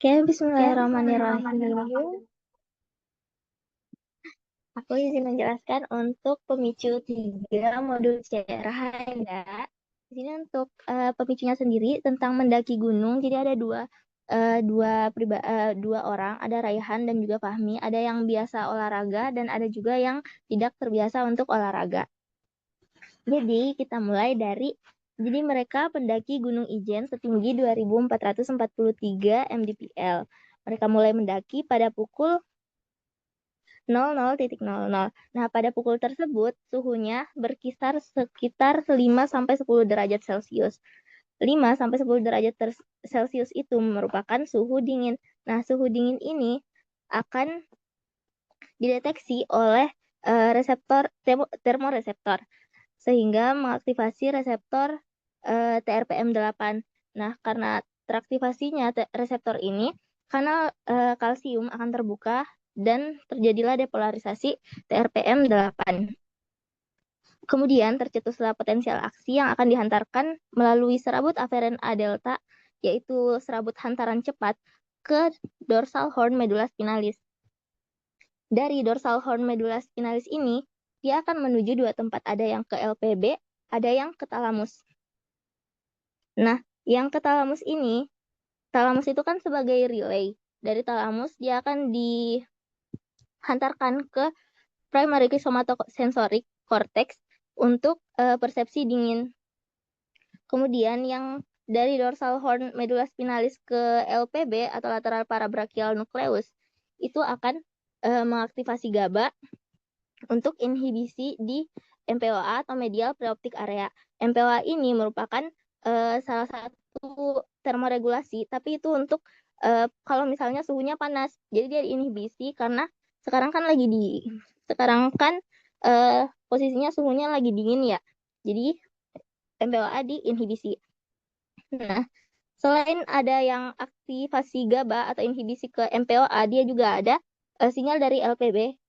Oke, bismillahirrahmanirrahim. Aku izin menjelaskan untuk pemicu 3 modul Cerahanda. Di sini untuk pemicunya sendiri tentang mendaki gunung. Jadi ada dua orang, ada Raihan dan juga Fahmi. Ada yang biasa olahraga dan ada juga yang tidak terbiasa untuk olahraga. Jadi kita mulai jadi mereka pendaki Gunung Ijen setinggi 2443 mdpl. Mereka mulai mendaki pada pukul 00.00. Nah, pada pukul tersebut suhunya berkisar sekitar 5-10 derajat Celcius. 5-10 derajat Celcius itu merupakan suhu dingin. Nah, suhu dingin ini akan dideteksi oleh reseptor termoreseptor sehingga mengaktifasi reseptor TRPM8. Nah, karena teraktivasinya reseptor ini, kanal kalsium akan terbuka dan terjadilah depolarisasi TRPM8. Kemudian tercetuslah potensial aksi yang akan dihantarkan melalui serabut aferen A delta, yaitu serabut hantaran cepat ke dorsal horn medulla spinalis. Dari dorsal horn medulla spinalis ini, dia akan menuju dua tempat, ada yang ke LPB, ada yang ke talamus. Nah, yang ke talamus ini, talamus itu kan sebagai relay. Dari talamus dia akan dihantarkan ke primary somatosensorik cortex untuk persepsi dingin. Kemudian yang dari dorsal horn medulla spinalis ke LPB atau lateral parabrachial nucleus itu akan mengaktifasi GABA untuk inhibisi di MPOA atau medial preoptic area. MPOA ini merupakan salah satu termoregulasi, tapi itu untuk kalau misalnya suhunya panas. Jadi dia diinhibisi karena sekarang kan posisinya suhunya lagi dingin ya. Jadi MPOA diinhibisi. Nah, selain ada yang aktivasi GABA atau inhibisi ke MPOA, dia juga ada sinyal dari LPB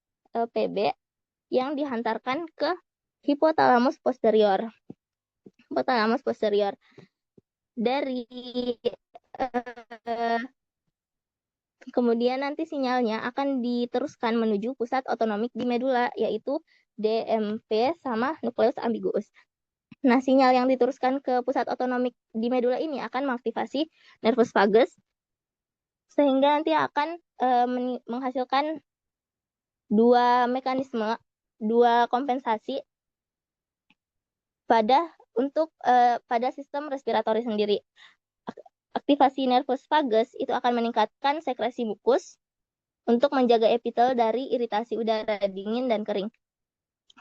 yang dihantarkan ke hipotalamus posterior. Hipotalamus posterior. Dari kemudian nanti sinyalnya akan diteruskan menuju pusat otonomik di medula, yaitu DMP sama nukleus ambiguus. Nah, sinyal yang diteruskan ke pusat otonomik di medula ini akan mengaktifasi nervus vagus, sehingga nanti akan menghasilkan dua mekanisme, dua kompensasi pada sistem respiratori sendiri. Aktivasi nervus vagus itu akan meningkatkan sekresi mukus untuk menjaga epitel dari iritasi udara dingin dan kering.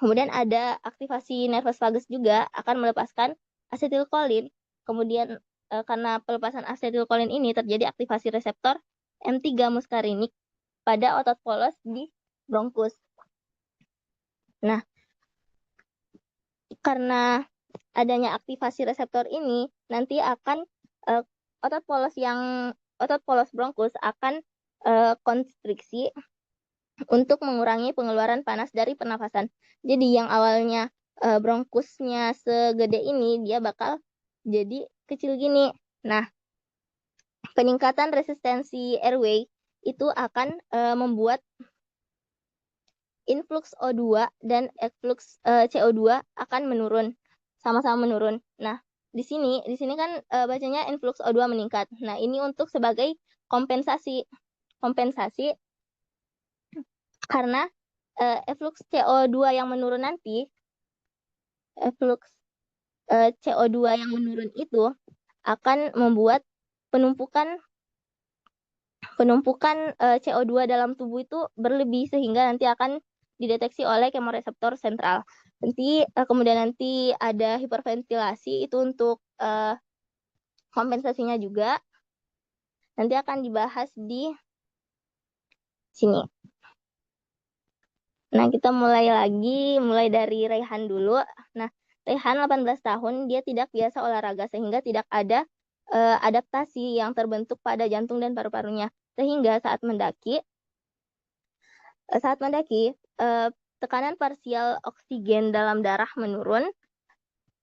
Kemudian ada aktivasi nervus vagus juga akan melepaskan asetilkolin. Kemudian karena pelepasan asetilkolin ini terjadi aktivasi reseptor M3 muskarinik pada otot polos di bronkus. Nah, karena adanya aktivasi reseptor ini, nanti akan otot polos bronkus akan konstriksi untuk mengurangi pengeluaran panas dari pernafasan. Jadi yang awalnya bronkusnya segede ini, dia bakal jadi kecil gini. Nah, peningkatan resistensi airway itu akan membuat influx O2 dan efflux CO2 akan menurun, sama-sama menurun. Nah, di sini kan bacanya influx O2 meningkat. Nah, ini untuk sebagai kompensasi karena efflux CO2 yang menurun nanti, efflux CO2 yang menurun itu akan membuat penumpukan CO2 dalam tubuh itu berlebih sehingga nanti akan dideteksi oleh kemoreseptor sentral. Kemudian nanti ada hiperventilasi itu untuk kompensasinya juga. Nanti akan dibahas di sini. Nah, kita mulai dari Raihan dulu. Nah, Raihan 18 tahun, dia tidak biasa olahraga sehingga tidak ada adaptasi yang terbentuk pada jantung dan paru-parunya. Sehingga saat mendaki tekanan parsial oksigen dalam darah menurun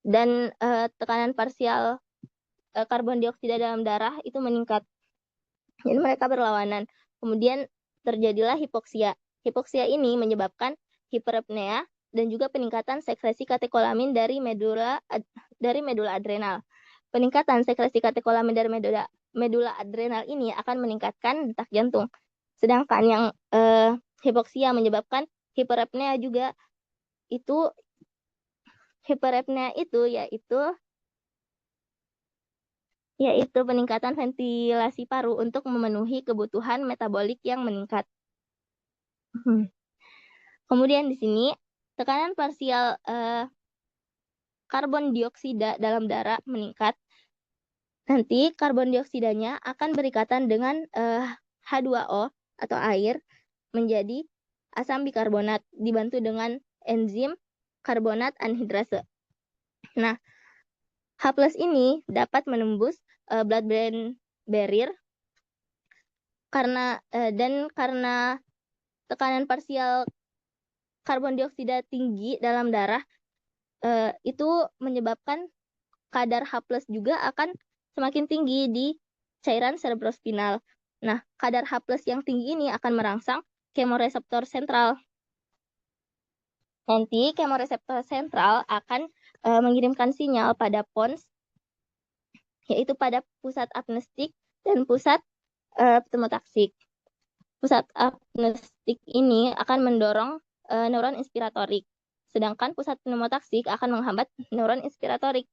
dan tekanan parsial karbon dioksida dalam darah itu meningkat. Jadi mereka berlawanan. Kemudian terjadilah hipoksia. Hipoksia ini menyebabkan hiperapnea dan juga peningkatan sekresi katekolamin dari medula adrenal. Peningkatan sekresi katekolamin dari medula adrenal ini akan meningkatkan detak jantung. Sedangkan yang hipoksia menyebabkan hiperapnea juga, itu hiperapnea itu yaitu peningkatan ventilasi paru untuk memenuhi kebutuhan metabolik yang meningkat. Kemudian di sini tekanan parsial karbon dioksida dalam darah meningkat. Nanti karbon dioksidanya akan berikatan dengan H2O atau air menjadi asam bikarbonat dibantu dengan enzim karbonat anhidrase. Nah, H+ ini dapat menembus blood-brain barrier karena tekanan parsial karbon dioksida tinggi dalam darah itu menyebabkan kadar H+ juga akan semakin tinggi di cairan cerebrospinal. Nah, kadar H+ yang tinggi ini akan merangsang kemoreseptor sentral. Nanti kemoreseptor sentral akan mengirimkan sinyal pada pons, yaitu pada pusat apnestik dan pusat pneumotaksik. Pusat apnestik ini akan mendorong neuron inspiratorik, sedangkan pusat pneumotaksik akan menghambat neuron inspiratorik.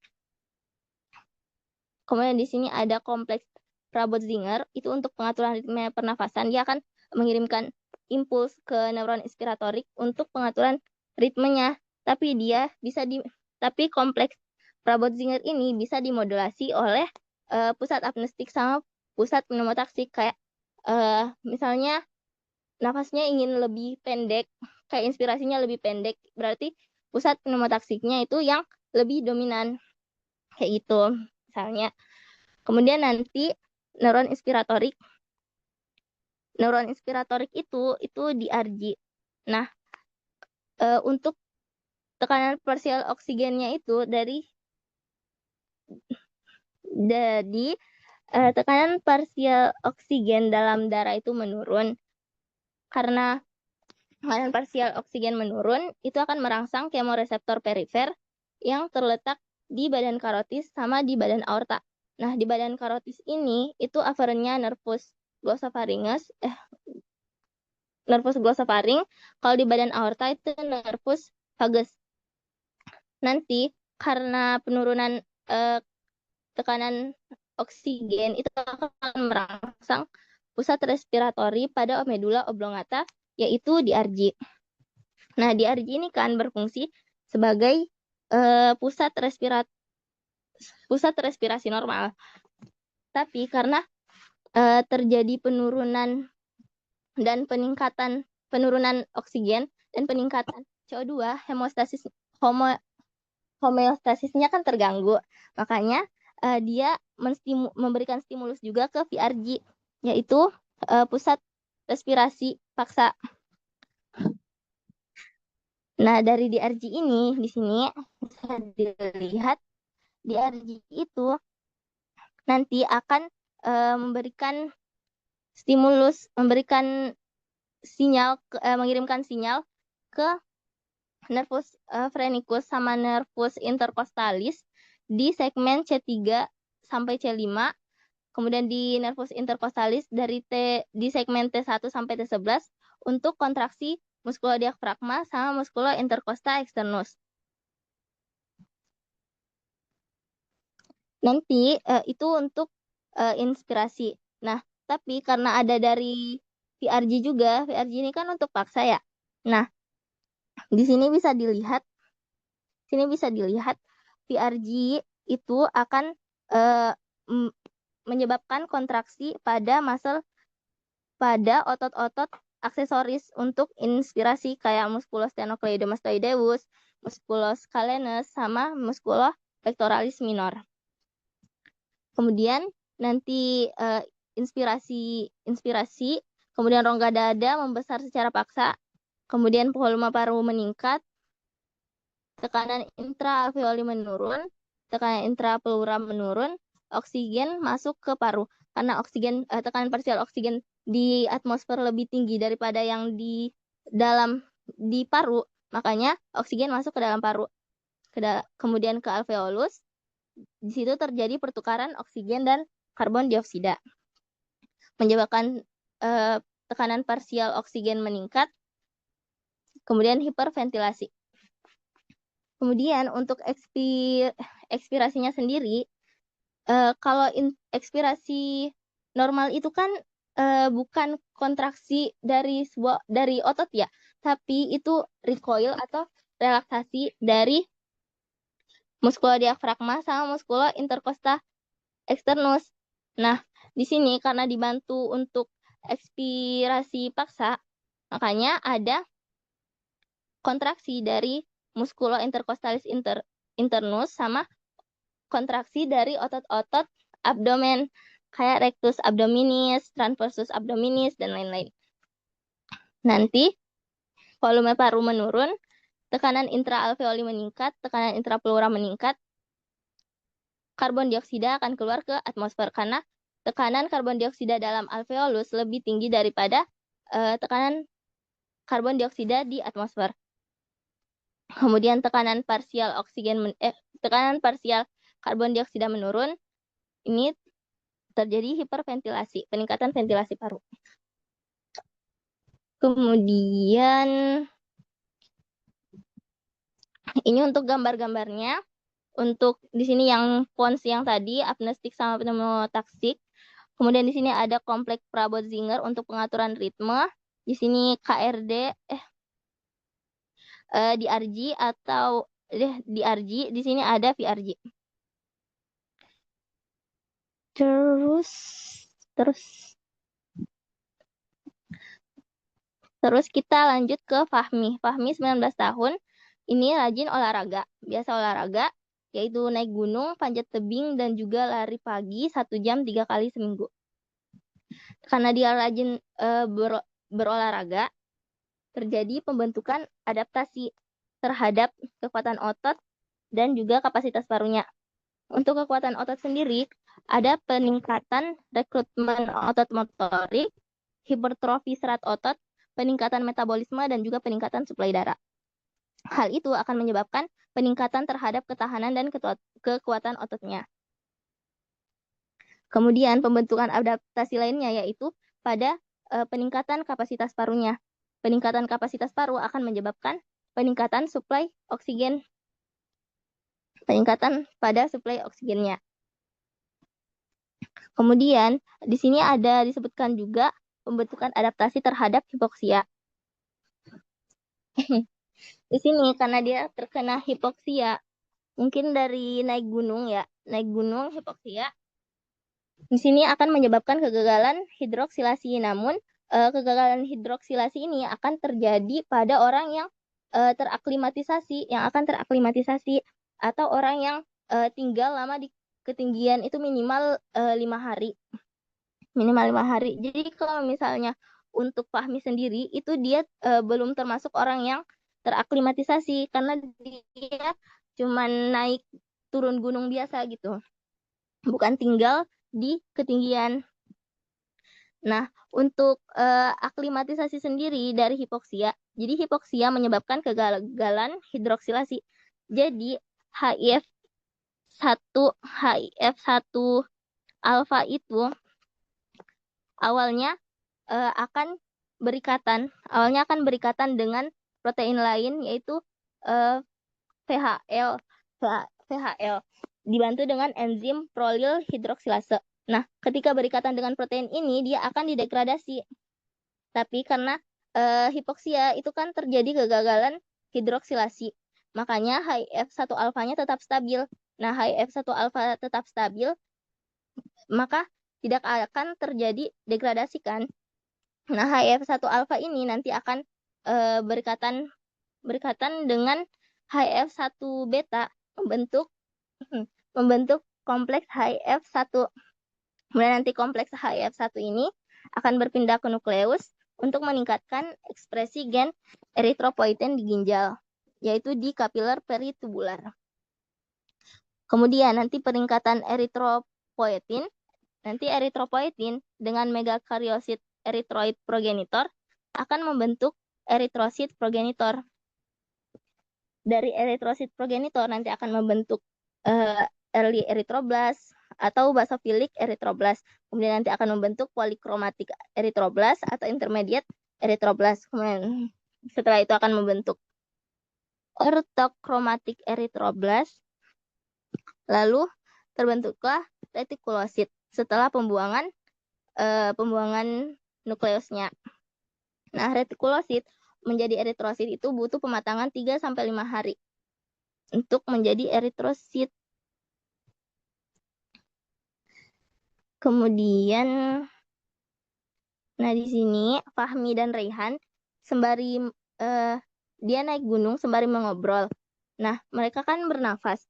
Kemudian di sini ada kompleks Prabot-Zinger, itu untuk pengaturan ritme pernafasan. Dia akan mengirimkan impuls ke neuron inspiratorik untuk pengaturan ritmenya. Tapi kompleks Prabot-Zinger ini bisa dimodulasi oleh pusat apnestik sama pusat pneumotaksik. Kayak misalnya nafasnya ingin lebih pendek, kayak inspirasinya lebih pendek, berarti pusat pneumotaksiknya itu yang lebih dominan. Kayak gitu misalnya. Kemudian nanti neuron inspiratorik itu di RG. Nah, untuk tekanan parsial oksigennya itu tekanan parsial oksigen dalam darah itu menurun. Karena tekanan parsial oksigen menurun, itu akan merangsang kemoreseptor perifer yang terletak di badan karotis sama di badan aorta. Nah, di badan karotis ini itu aferennya nervus glossofaring. Kalau di badan aorta itu nervus vagus. Nanti karena penurunan tekanan oksigen itu akan merangsang pusat respiratori pada medula oblongata, yaitu di RG. Nah, di RG ini kan berfungsi sebagai pusat respirasi normal. Tapi karena terjadi penurunan oksigen dan peningkatan CO2, homeostasisnya kan terganggu. Makanya dia memberikan stimulus juga ke VRG, yaitu pusat respirasi paksa. Nah, dari DRG ini di sini bisa dilihat DRG itu nanti akan memberikan stimulus, mengirimkan sinyal ke nervus phrenicus sama nervus intercostalis di segmen C3 sampai C5. Kemudian di nervus intercostalis di segmen T1 sampai T11 untuk kontraksi muskulodiafragma sama muskulo intercosta externus. Nanti itu untuk inspirasi. Nah, tapi karena ada dari VRG juga, VRG ini kan untuk paksa ya. Nah, di sini bisa dilihat VRG itu akan menyebabkan kontraksi pada otot-otot aksesoris untuk inspirasi kayak musculosternocleidomastoideus, musculus calenus, sama musculus pectoralis minor. Kemudian nanti inspirasi, kemudian rongga dada membesar secara paksa, kemudian volume paru meningkat, tekanan intraalveoli menurun, tekanan intrapleura menurun, oksigen masuk ke paru. Karena tekanan parsial oksigen di atmosfer lebih tinggi daripada yang di paru, makanya oksigen masuk ke dalam paru. Kemudian ke alveolus, di situ terjadi pertukaran oksigen dan karbon dioksida, menyebabkan tekanan parsial oksigen meningkat, kemudian hiperventilasi. Kemudian untuk ekspirasinya sendiri, kalau ekspirasi normal itu kan bukan kontraksi dari otot ya, tapi itu recoil atau relaksasi dari muskulo diafragma sama muskulo intercosta externus. Nah, di sini karena dibantu untuk ekspirasi paksa, makanya ada kontraksi dari muskulo intercostalis internus sama kontraksi dari otot-otot abdomen kayak rectus abdominis, transversus abdominis, dan lain-lain. Nanti volume paru menurun, tekanan intraalveoli meningkat, tekanan intrapleura meningkat, karbon dioksida akan keluar ke atmosfer karena tekanan karbon dioksida dalam alveolus lebih tinggi daripada tekanan karbon dioksida di atmosfer. Kemudian tekanan parsial karbon dioksida menurun, ini terjadi hiperventilasi, peningkatan ventilasi paru. Kemudian ini untuk gambar-gambarnya. Untuk di sini yang pons yang tadi apnestik sama pneumotaksik. Kemudian di sini ada kompleks Prabot-Zinger untuk pengaturan ritme. Di sini KRD DRG atau DRG, di sini ada VRG. Terus kita lanjut ke Fahmi. Fahmi 19 tahun. Ini rajin olahraga. Biasa olahraga, yaitu naik gunung, panjat tebing, dan juga lari pagi 1 jam 3 kali seminggu. Karena dia rajin berolahraga, terjadi pembentukan adaptasi terhadap kekuatan otot dan juga kapasitas parunya. Untuk kekuatan otot sendiri, ada peningkatan rekrutmen otot motorik, hipertrofi serat otot, peningkatan metabolisme, dan juga peningkatan suplai darah. Hal itu akan menyebabkan peningkatan terhadap ketahanan dan kekuatan ototnya. Kemudian pembentukan adaptasi lainnya yaitu pada peningkatan kapasitas parunya. Peningkatan kapasitas paru akan menyebabkan peningkatan suplai oksigen, peningkatan pada suplai oksigennya. Kemudian di sini ada disebutkan juga pembentukan adaptasi terhadap hipoksia. Di sini karena dia terkena hipoksia, mungkin dari naik gunung ya, naik gunung hipoksia. Di sini akan menyebabkan kegagalan hidroksilasi. Namun kegagalan hidroksilasi ini akan terjadi pada orang yang teraklimatisasi, atau orang yang tinggal lama di ketinggian itu minimal 5 hari. Minimal 5 hari. Jadi kalau misalnya untuk Fahmi sendiri itu dia belum termasuk orang yang teraklimatisasi karena dia cuma naik turun gunung biasa gitu. Bukan tinggal di ketinggian. Nah, untuk aklimatisasi sendiri dari hipoksia, jadi hipoksia menyebabkan kegagalan hidroksilasi. Jadi HIF1 alfa itu awalnya akan berikatan dengan protein lain yaitu VHL dibantu dengan enzim prolyl hidroksilase. Nah, ketika berikatan dengan protein ini dia akan didegradasi. Tapi karena hipoksia itu kan terjadi kegagalan hidroksilasi, makanya HIF1 alfanya tetap stabil. Nah, HIF1 alfa tetap stabil, maka tidak akan terjadi degradasi kan. Nah, HIF1 alfa ini nanti akan berikatan dengan HIF1 beta membentuk kompleks HIF1. Kemudian nanti kompleks HIF1 ini akan berpindah ke nukleus untuk meningkatkan ekspresi gen eritropoietin di ginjal, yaitu di kapiler peritubular. Kemudian nanti peningkatan eritropoietin, nanti eritropoietin dengan megakaryosit eritroid progenitor akan membentuk eritrosit progenitor. Dari eritrosit progenitor nanti akan membentuk early erythroblast atau basophilic erythroblast. Kemudian nanti akan membentuk polychromatic erythroblast atau intermediate erythroblast. Kemudian setelah itu akan membentuk orthochromatic erythroblast. Lalu terbentuklah retikulosit setelah pembuangan nukleusnya. Nah, retikulosit menjadi eritrosit itu butuh pematangan 3-5 hari untuk menjadi eritrosit. Kemudian, nah di sini Fahmi dan Raihan sembari dia naik gunung sembari mengobrol. Nah, mereka kan bernafas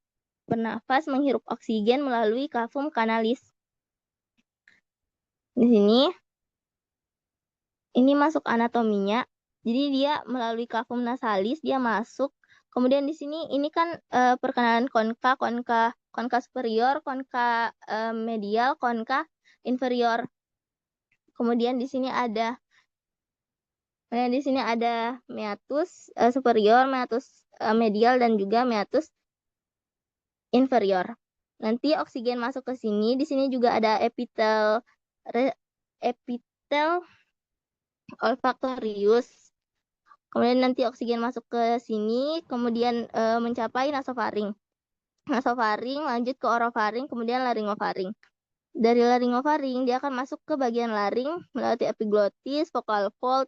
menghirup oksigen melalui cavum canalis. Di sini, ini masuk anatominya. Jadi dia melalui cavum nasalis dia masuk. Kemudian di sini ini kan perkenalan konka superior, konka medial, konka inferior. Kemudian di sini ada meatus superior, meatus medial dan juga meatus inferior. Nanti oksigen masuk ke sini. Di sini juga ada epitel olfactorius. Kemudian nanti oksigen masuk ke sini, kemudian mencapai nasofaring. Nasofaring lanjut ke orofaring, kemudian laryngofaring. Dari laryngofaring dia akan masuk ke bagian laring melewati epiglottis, vocal fold,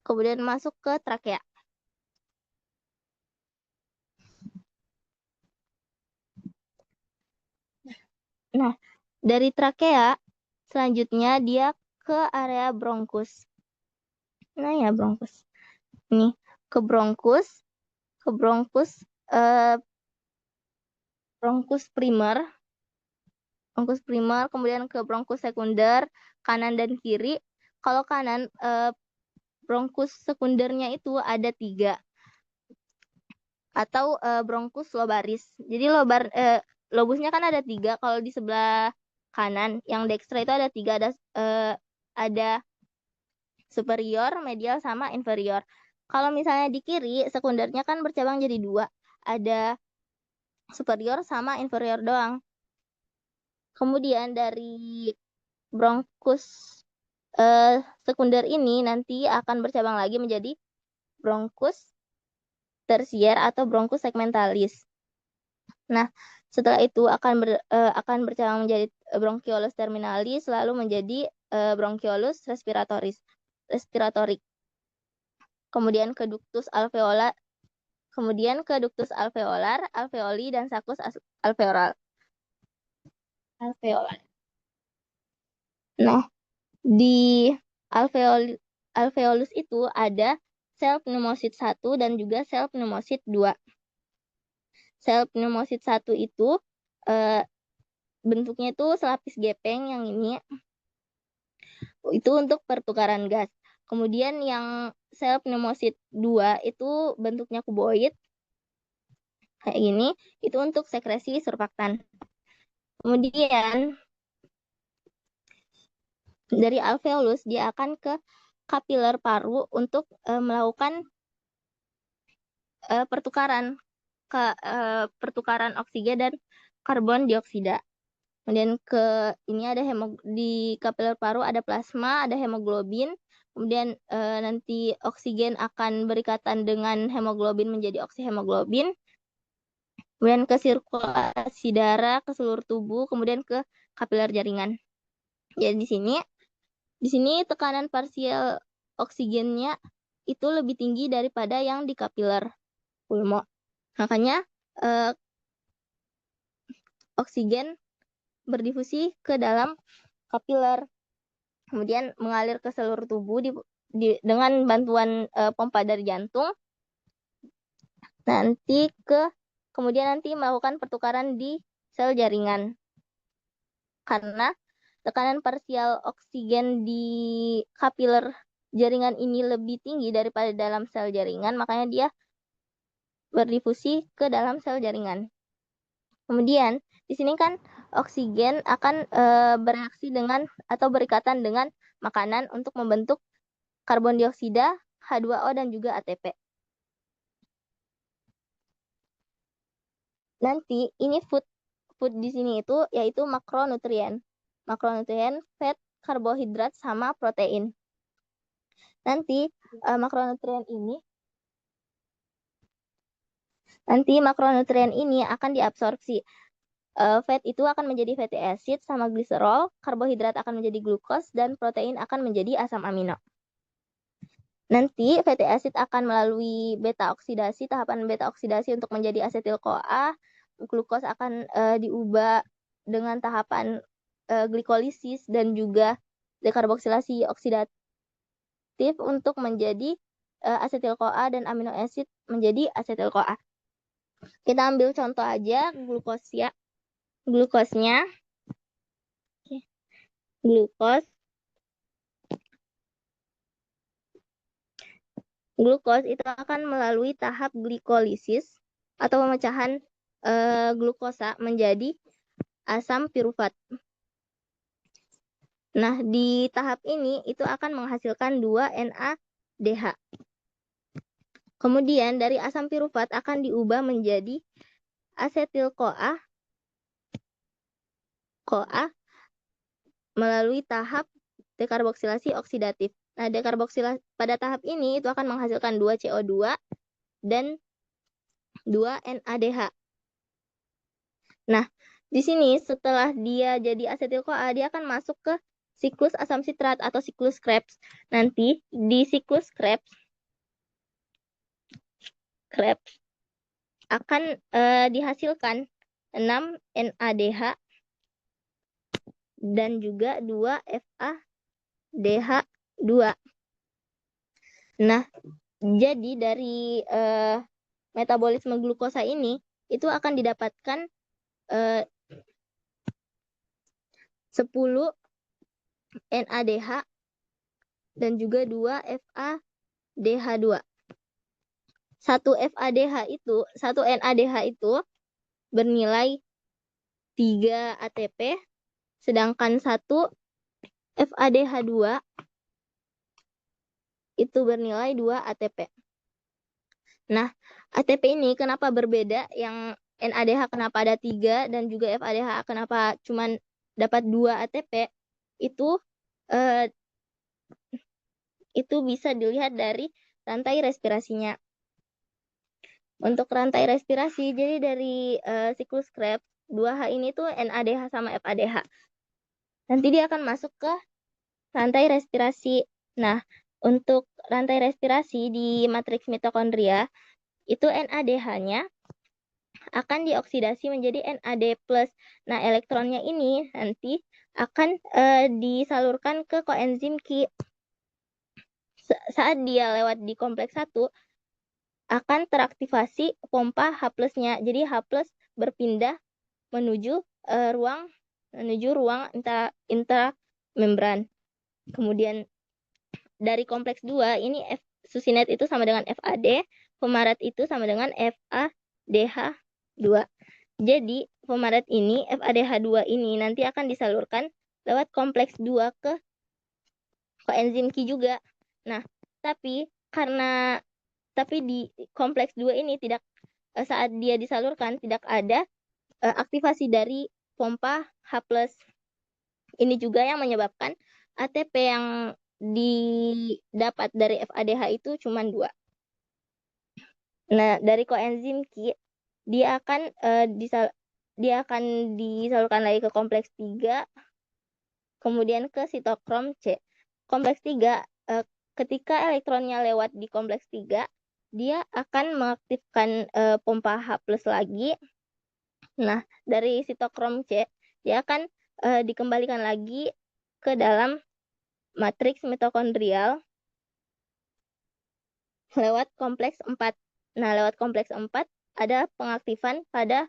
kemudian masuk ke trakea. Nah, dari trakea selanjutnya dia ke area bronkus. Nah ya bronkus. Ini ke bronkus primer, kemudian ke bronkus sekunder, kanan dan kiri. Kalau kanan, bronkus sekundernya itu ada 3 atau bronkus lobaris. Jadi lobusnya kan ada 3. Kalau di sebelah kanan yang dextra itu ada 3, ada superior, medial, sama inferior. Kalau misalnya di kiri, sekundernya kan bercabang jadi 2. Ada superior sama inferior doang. Kemudian dari bronkus sekunder ini nanti akan bercabang lagi menjadi bronkus tersier atau bronkus segmentalis. Nah, setelah itu akan bercabang menjadi bronchiolus terminalis, lalu menjadi bronchiolus respiratorik. Kemudian ke ductus alveolar, alveoli, dan sakus alveolar. Nah, di alveolus itu ada sel pneumosit 1 dan juga sel pneumosit 2. Sel pneumosit 1 itu bentuknya itu selapis gepeng yang ini. Itu untuk pertukaran gas. Kemudian yang sel pneumosit 2 itu bentuknya kuboid. Kayak gini, itu untuk sekresi surfaktan. Kemudian dari alveolus dia akan ke kapiler paru untuk melakukan pertukaran oksigen dan karbon dioksida. Kemudian ini ada di kapiler paru ada plasma, ada hemoglobin. Kemudian nanti oksigen akan berikatan dengan hemoglobin menjadi oksihemoglobin. Kemudian ke sirkulasi darah ke seluruh tubuh, kemudian ke kapiler jaringan. Jadi di sini tekanan parsial oksigennya itu lebih tinggi daripada yang di kapiler pulmo. Makanya oksigen berdifusi ke dalam kapiler, kemudian mengalir ke seluruh tubuh dengan bantuan pompa dari jantung. Kemudian nanti melakukan pertukaran di sel jaringan. Karena tekanan parsial oksigen di kapiler jaringan ini lebih tinggi daripada dalam sel jaringan, makanya dia berdifusi ke dalam sel jaringan. Kemudian di sini kan oksigen akan bereaksi dengan atau berikatan dengan makanan untuk membentuk karbon dioksida, H2O, dan juga ATP. Nanti ini food di sini itu yaitu makronutrien. Makronutrien, fat, karbohidrat, sama protein. Nanti makronutrien ini akan diabsorpsi. Fat itu akan menjadi fatty acid sama gliserol, karbohidrat akan menjadi glukos, dan protein akan menjadi asam amino. Nanti fatty acid akan melalui tahapan beta oksidasi untuk menjadi asetil-CoA. Glukos akan diubah dengan tahapan glikolisis dan juga dekarboksilasi oksidatif untuk menjadi asetil-CoA, dan amino acid menjadi asetil-CoA. Kita ambil contoh aja glukosnya. Glukos itu akan melalui tahap glikolisis atau pemecahan glukosa menjadi asam pirufat. Nah, di tahap ini itu akan menghasilkan 2 NADH. Kemudian dari asam pirufat akan diubah menjadi asetil-CoA melalui tahap dekarboksilasi oksidatif. Nah, dekarboksilasi pada tahap ini itu akan menghasilkan 2 CO2 dan 2 NADH. Nah, di sini setelah dia jadi asetil-CoA, dia akan masuk ke siklus asam sitrat atau siklus Krebs. Nanti di siklus Krebs akan dihasilkan 6 NADH dan juga 2 FADH2. Nah, jadi dari metabolisme glukosa ini itu akan didapatkan 10 NADH dan juga 2 FADH2. 1 NADH itu bernilai 3 ATP, sedangkan 1 FADH2 itu bernilai 2 ATP. Nah, ATP ini kenapa berbeda? Yang NADH kenapa ada 3 dan juga FADH kenapa cuma dapat 2 ATP? Itu bisa dilihat dari rantai respirasinya. Untuk rantai respirasi, jadi dari siklus Krebs, 2H ini tuh NADH sama FADH. Nanti dia akan masuk ke rantai respirasi. Nah, untuk rantai respirasi di matriks mitokondria, itu NADH-nya akan dioksidasi menjadi NAD+. Nah, elektronnya ini nanti akan disalurkan ke koenzim Q. Saat dia lewat di kompleks 1, akan teraktivasi pompa H+-nya. Jadi H+ berpindah menuju ruang intramembran. Kemudian dari kompleks 2 ini susinet itu sama dengan FAD, fumarat itu sama dengan FADH2. Jadi fumarat ini, FADH2 ini nanti akan disalurkan lewat kompleks 2 ke koenzim Q juga. Nah, tapi di kompleks 2 ini tidak, saat dia disalurkan tidak ada aktivasi dari pompa H+. Ini juga yang menyebabkan ATP yang didapat dari FADH itu cuma 2. Nah, dari koenzim Q dia akan disalurkan lagi ke kompleks 3, kemudian ke sitokrom C. Kompleks 3, ketika elektronnya lewat di kompleks 3, dia akan mengaktifkan pompa H+ lagi. Nah, dari sitokrom C, dia akan dikembalikan lagi ke dalam matriks mitokondrial lewat kompleks 4. Nah, lewat kompleks 4 ada pengaktifan pada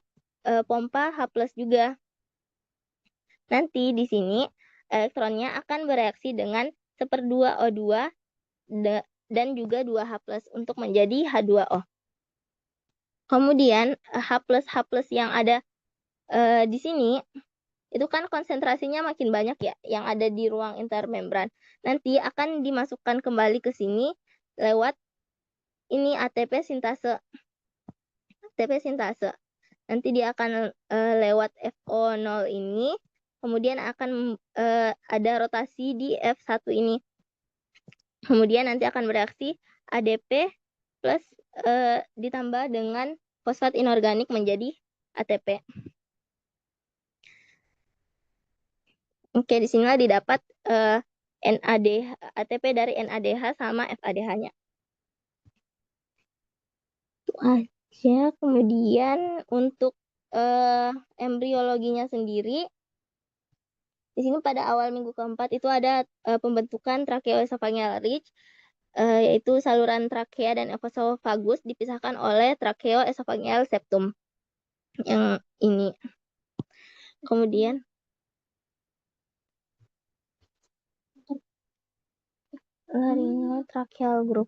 pompa H+ juga. Nanti di sini elektronnya akan bereaksi dengan 1/2 O2 dan juga 2H+ untuk menjadi H2O. Kemudian H+ yang ada di sini itu kan konsentrasinya makin banyak ya yang ada di ruang intermembran. Nanti akan dimasukkan kembali ke sini lewat ini ATP sintase. ATP sintase. Nanti dia akan lewat FO0 ini, kemudian akan ada rotasi di F1 ini. Kemudian nanti akan bereaksi ADP plus ditambah dengan fosfat inorganik menjadi ATP. Oke, di sinilah didapat NADH, ATP dari NADH sama FADH-nya. Itu aja. Kemudian untuk embriologinya sendiri, di sini pada awal minggu keempat itu ada pembentukan tracheoesophageal ridge, yaitu saluran trakea dan esophagus dipisahkan oleh tracheoesophageal septum yang ini. Kemudian laryngotracheal group.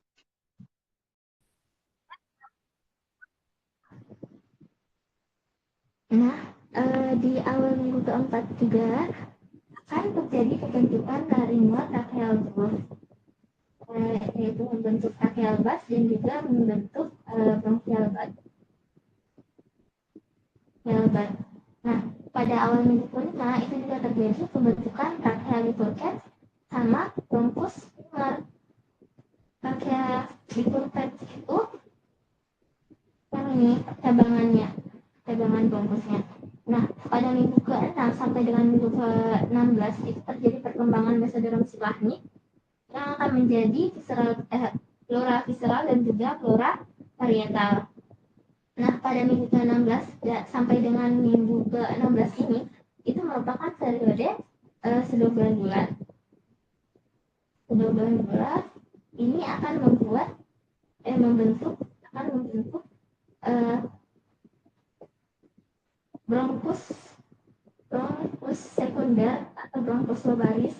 Nah, di awal minggu keempat juga akan terjadi pembentukan laryngotracheal group, yaitu membentuk tracheal bud dan juga membentuk bronchial bud. Nah, pada awal minggu kelima itu juga terjadi pembentukan trachea bifurcates sama bronchus primer. Trachea bifurcates itu yang ini cabangannya, cabangan bronchusnya. Nah, pada minggu ke-6 sampai dengan minggu ke-16 itu terjadi perkembangan mesoderm silahni yang akan menjadi flora visceral dan juga flora parietal. Nah, pada minggu ke-16 sampai dengan minggu ke-16 ini itu merupakan periode pseudoglandula. Pseudoglandula ini akan membentuk bronkus sekunder atau bronkus lobaris.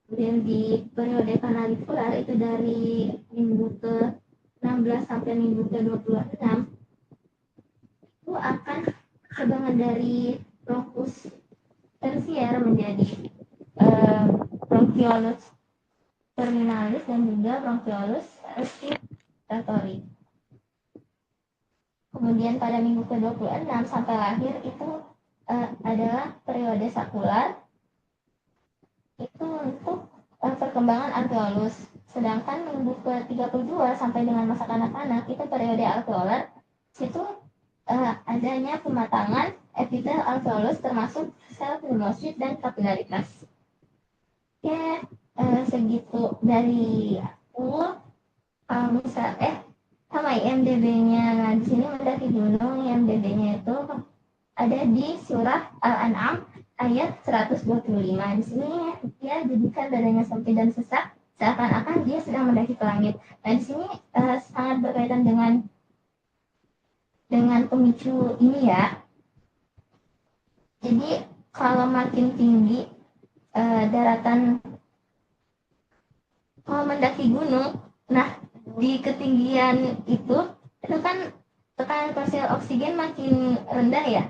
Kemudian di periode kanalikular itu dari minggu ke-16 sampai minggu ke-26 itu akan cabangan dari bronkus tersier menjadi bronchiolus terminalis dan juga bronchiolus respiratori. Kemudian pada minggu ke-26 sampai lahir itu adalah periode sakular, itu untuk perkembangan alveolus. Sedangkan minggu ke-32 sampai dengan masa kanak-kanak itu periode alveolar, situ adanya pematangan epitel alveolus termasuk sel pneumosit dan kapilaritas. Oke, segitu dari aku. Kalau misal sama IMDb-nya. Nah, di sini mendaki gunung, IMDb-nya itu ada di surah Al-An'am ayat 125. Di sini dia jadikan dadanya sempit dan sesak seakan-akan dia sedang mendaki ke langit. Nah, di sini sangat berkaitan dengan pemicu ini ya. Jadi kalau makin tinggi daratan, kalau mendaki gunung, nah di ketinggian itu kan tekanan parsial oksigen makin rendah ya.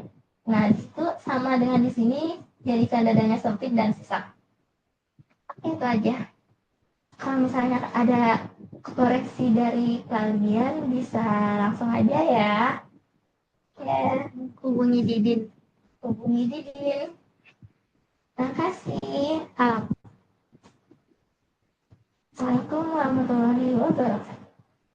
Nah, itu sama dengan di sini jadikan dadanya sempit dan sesak. Oke, itu aja. Kalau misalnya ada koreksi dari kalian bisa langsung aja ya. Ya, hubungi Didin. Terima kasih. Assalamualaikum warahmatullahi wabarakatuh.